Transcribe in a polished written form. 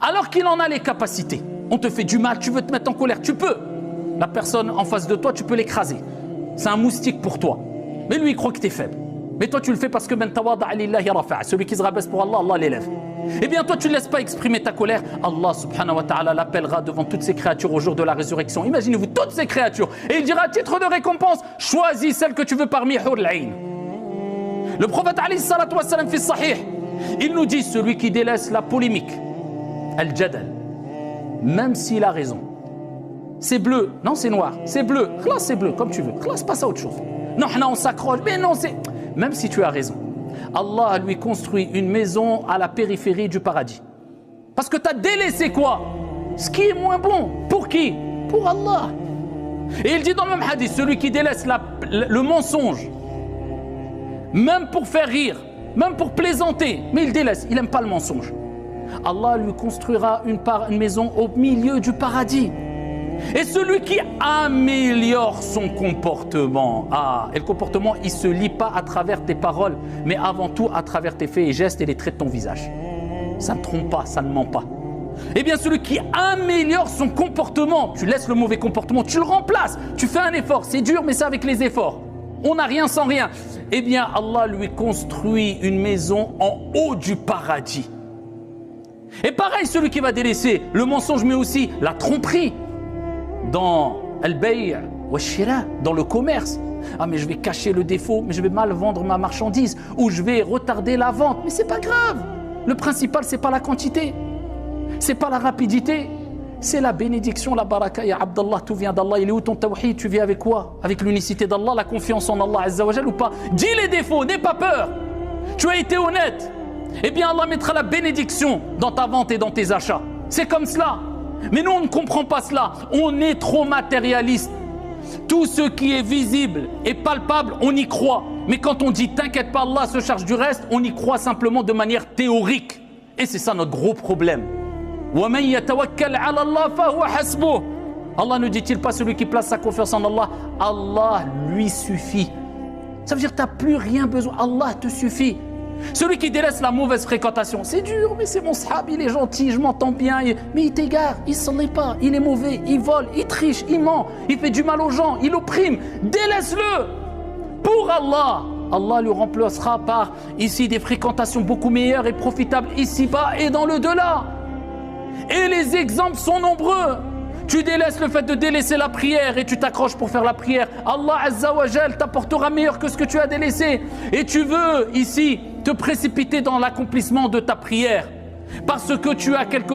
alors qu'il en a les capacités. On te fait du mal, tu veux te mettre en colère, tu peux. La personne en face de toi, tu peux l'écraser. C'est un moustique pour toi. Mais lui, il croit que tu es faible. Mais toi, tu le fais parce que celui qui se rabaisse pour Allah, Allah l'élève. Eh bien, toi, tu ne laisses pas exprimer ta colère. Allah subhanahu wa ta'ala l'appellera devant toutes ces créatures au jour de la résurrection. Imaginez-vous toutes ces créatures. Et il dira à titre de récompense, choisis celle que tu veux parmi Hur al-Ain. Le prophète alayhi salatu wa salam fi sahih, il nous dit, celui qui délaisse la polémique, al-jadal, même s'il a raison. C'est bleu, non c'est noir, c'est bleu, classe c'est bleu, comme tu veux, classe passe à autre chose. Non, on s'accroche, mais non c'est... Même si tu as raison, Allah lui construit une maison à la périphérie du paradis. Parce que tu as délaissé quoi? Ce qui est moins bon. Pour qui? Pour Allah. Et il dit dans le même hadith, celui qui délaisse le mensonge, même pour faire rire, même pour plaisanter, mais il délaisse, il n'aime pas le mensonge. Allah lui construira une maison au milieu du paradis. Et celui qui améliore son comportement, et le comportement, il ne se lie pas à travers tes paroles, mais avant tout à travers tes faits et gestes et les traits de ton visage. Ça ne trompe pas, ça ne ment pas. Eh bien, celui qui améliore son comportement, tu laisses le mauvais comportement, tu le remplaces, tu fais un effort, c'est dur, mais c'est avec les efforts. On n'a rien sans rien. Eh bien, Allah lui construit une maison en haut du paradis. Et pareil, celui qui va délaisser le mensonge, mais aussi la tromperie, dans al-bay' wa shira, dans le commerce. Ah mais je vais cacher le défaut, mais je vais mal vendre ma marchandise, ou je vais retarder la vente. Mais c'est pas grave. Le principal, c'est pas la quantité, c'est pas la rapidité, c'est la bénédiction, la baraka. Ya Abdallah, tout vient d'Allah. Il est où ton tawhid? Tu viens avec quoi? Avec l'unicité d'Allah, la confiance en Allah Azza wa Jal ou pas? Dis les défauts, n'aie pas peur. Tu as été honnête. Eh bien Allah mettra la bénédiction dans ta vente et dans tes achats. C'est comme cela. Mais nous, on ne comprend pas cela. On est trop matérialiste. Tout ce qui est visible et palpable, on y croit. Mais quand on dit « t'inquiète pas, Allah se charge du reste », on y croit simplement de manière théorique. Et c'est ça notre gros problème. « Wa man yatawakkal ala Allah fahuwa hasbuh » Allah ne dit-il pas celui qui place sa confiance en Allah, Allah lui suffit. Ça veut dire que tu n'as plus rien besoin. Allah te suffit. Celui qui délaisse la mauvaise fréquentation, c'est dur, mais c'est mon sahab, il est gentil, je m'entends bien, mais il t'égare, il ne s'en est pas, il est mauvais, il vole, il triche, il ment, il fait du mal aux gens, il opprime. Délaisse-le pour Allah. Allah lui remplacera par ici des fréquentations beaucoup meilleures et profitables ici-bas et dans le delà. Et les exemples sont nombreux. Tu délaisses le fait de délaisser la prière et tu t'accroches pour faire la prière. Allah Azza wa Jal t'apportera meilleur que ce que tu as délaissé. Et tu veux ici te précipiter dans l'accomplissement de ta prière parce que tu as quelque